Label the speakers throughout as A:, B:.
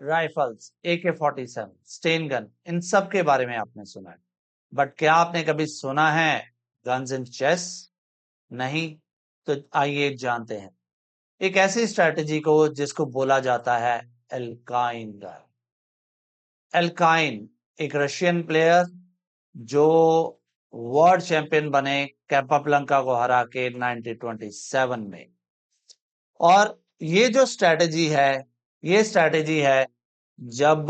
A: Rifles, AK-47, Sten gun, इन सब के बारे में आपने सुना है, बट क्या आपने कभी सुना है गन्स इन चेस? नहीं। तो आइए जानते हैं एक ऐसी स्ट्रेटजी को जिसको बोला जाता है एल्काइन गन। एल्काइन एक रशियन प्लेयर जो वर्ल्ड चैंपियन बने कैपाब्लांका को हरा के 1927 में। और ये जो स्ट्रेटजी है, ये स्ट्रेटजी है जब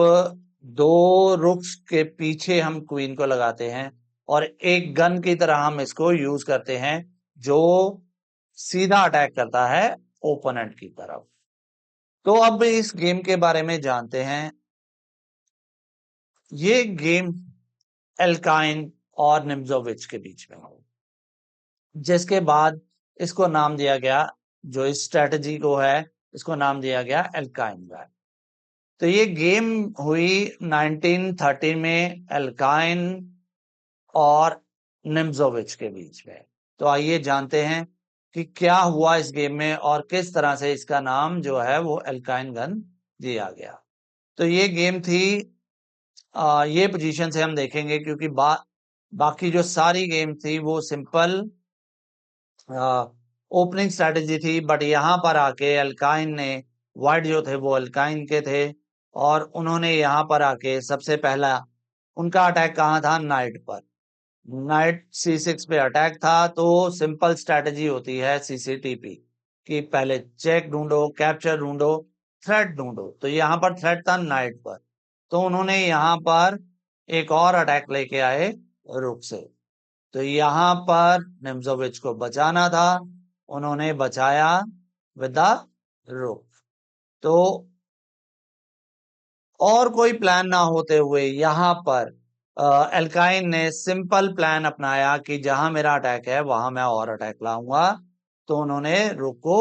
A: दो रुक्स के पीछे हम क्वीन को लगाते हैं और एक गन की तरह हम इसको यूज करते हैं जो सीधा अटैक करता है ओपोनेंट की तरफ। तो अब इस गेम के बारे में जानते हैं। ये गेम एल्काइन और निम्जोविच के बीच में हो, जिसके बाद इसको नाम दिया गया, जो इस स्ट्रेटजी को है इसको नाम दिया गया एल्काइन गन। तो ये गेम हुई 1930 में एल्काइन और निम्जोविच के बीच में। तो आइए जानते हैं कि क्या हुआ इस गेम में और किस तरह से इसका नाम जो है वो एल्काइन गन दिया गया। तो ये गेम थी, ये पोजीशन से हम देखेंगे क्योंकि बाकी जो सारी गेम थी वो सिंपल ओपनिंग स्ट्रेटेजी थी, बट यहाँ पर आके एल्काइन ने, वाइट जो थे वो एल्काइन के थे और उन्होंने यहाँ पर आके सबसे पहला उनका अटैक कहाँ था? नाइट पर। नाइट C6 पे अटैक था। तो सिंपल स्ट्रेटेजी होती है CCTP कि पहले चेक ढूंढो, कैप्चर ढूंढो, थ्रेट ढूंढो। तो यहाँ पर थ्रेट था नाइट पर, तो उन्होंने यहाँ पर एक और अटैक लेके आए रुक से। तो यहाँ पर निम्जोविच को बचाना था, उन्होंने बचाया विद द रुक। तो और कोई प्लान ना होते हुए यहाँ पर एल्काइन ने सिंपल प्लान अपनाया कि जहां मेरा अटैक है वहां मैं और अटैक लाऊंगा। तो उन्होंने रुक को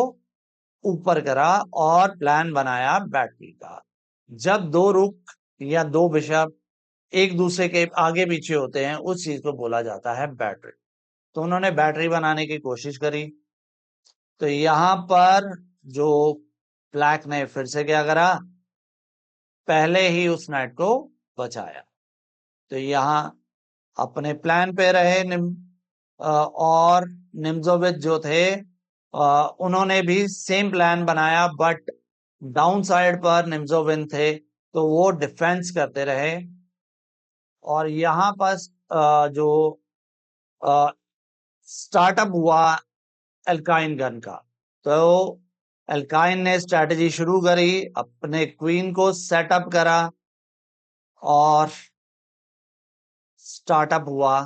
A: ऊपर करा और प्लान बनाया बैटरी का। जब दो रुक या दो बिशप एक दूसरे के आगे पीछे होते हैं उस चीज को बोला जाता है बैटरी। तो उन्होंने बैटरी बनाने की कोशिश करी। तो यहाँ पर जो ब्लैक ने फिर से क्या करा, पहले ही उस नाइट को बचाया। तो यहाँ अपने प्लान पे रहे और निम्जोविच जो थे उन्होंने भी सेम प्लान बनाया, बट डाउन साइड पर निम्जोविन थे तो वो डिफेंस करते रहे। और यहाँ पर जो स्टार्टअप हुआ एल्काइन गन का, तो एल्काइन ने स्ट्रेटजी शुरू करी, अपने क्वीन को सेटअप करा और स्टार्टअप हुआ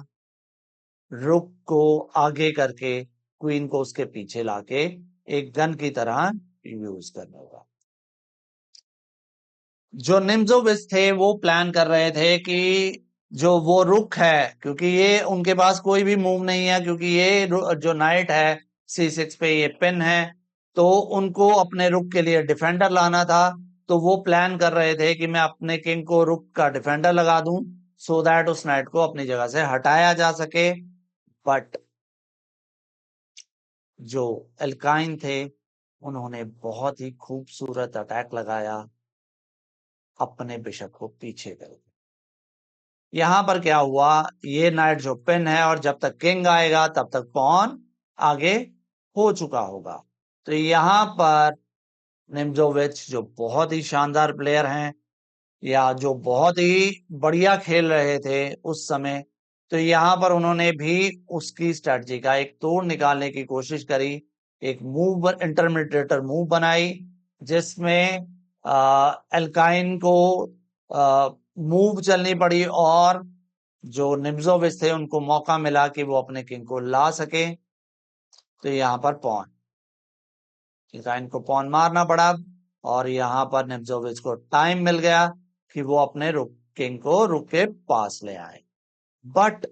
A: रुक को आगे करके क्वीन को उसके पीछे लाके एक गन की तरह यूज करने का। जो निम्जोविच थे वो प्लान कर रहे थे कि जो वो रुक है, क्योंकि ये उनके पास कोई भी मूव नहीं है, क्योंकि ये जो नाइट है C6 पे ये पिन है, तो उनको अपने रुक के लिए डिफेंडर लाना था। तो वो प्लान कर रहे थे कि मैं अपने किंग को रुक का डिफेंडर लगा दूं सो दैट उस नाइट को अपनी जगह से हटाया जा सके। बट जो एल्काइन थे उन्होंने बहुत ही खूबसूरत अटैक लगाया अपने बिशप को पीछे कर। यहां पर क्या हुआ, ये नाइट जो पिन है और जब तक किंग आएगा तब तक पॉन आगे हो चुका होगा। तो यहां पर निम्जोविच जो बहुत ही शानदार प्लेयर हैं या जो बहुत ही बढ़िया खेल रहे थे उस समय, तो यहाँ पर उन्होंने भी उसकी स्ट्रेटजी का एक तोड़ निकालने की कोशिश करी, एक मूव इंटरमीडिएटर मूव बनाई जिसमें एल्काइन को मूव चलनी पड़ी और जो निम्जोविच थे उनको मौका मिला कि वो अपने किंग को ला सके। तो यहाँ पर पॉन एल्काइन को पॉन मारना पड़ा और यहाँ पर निम्जोविच को टाइम मिल गया कि वो अपने किंग को रुक के पास ले आए। बट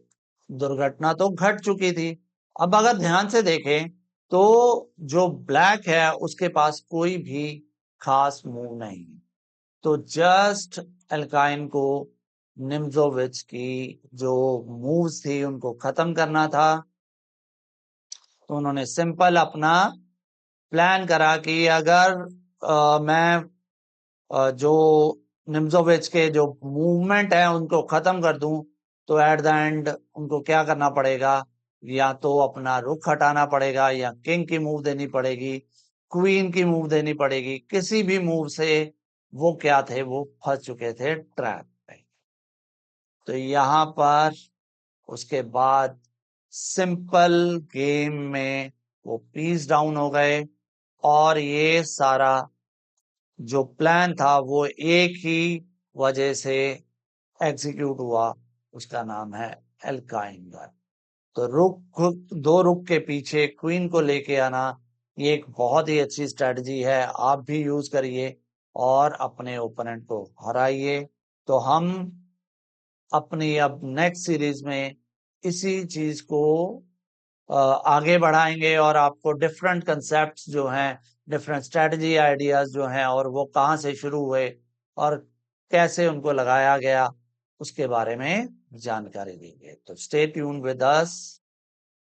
A: दुर्घटना तो घट चुकी थी। अब अगर ध्यान से देखें तो जो ब्लैक है उसके पास कोई भी खास मूव नहीं, तो जस्ट एल्काइन को निम्जोविच की जो मूव्स थी उनको खत्म करना था। तो उन्होंने सिंपल अपना प्लान करा कि अगर मैं जो निम्जोविच के जो मूवमेंट है उनको खत्म कर दूं, तो एट द एंड उनको क्या करना पड़ेगा, या तो अपना रुख हटाना पड़ेगा, या किंग की मूव देनी पड़ेगी, क्वीन की मूव देनी पड़ेगी। किसी भी मूव से वो क्या थे, वो फंस चुके थे ट्रैप में। तो यहाँ पर उसके बाद सिंपल गेम में वो पीस डाउन हो गए, और ये सारा जो प्लान था वो एक ही वजह से एग्जीक्यूट हुआ, उसका नाम है एल्काइंगर। तो रुक, दो रुक के पीछे क्वीन को लेके आना, ये एक बहुत ही अच्छी स्ट्रेटजी है, आप भी यूज करिए और अपने ओपोनेंट को हराइए। तो हम अपनी अब नेक्स्ट सीरीज में इसी चीज को आगे बढ़ाएंगे, और आपको डिफरेंट कंसेप्ट्स जो हैं, डिफरेंट स्ट्रेटजी आइडियाज जो हैं, और वो कहाँ से शुरू हुए और कैसे उनको लगाया गया, उसके बारे में जानकारी देंगे। तो स्टे ट्यून विद अस।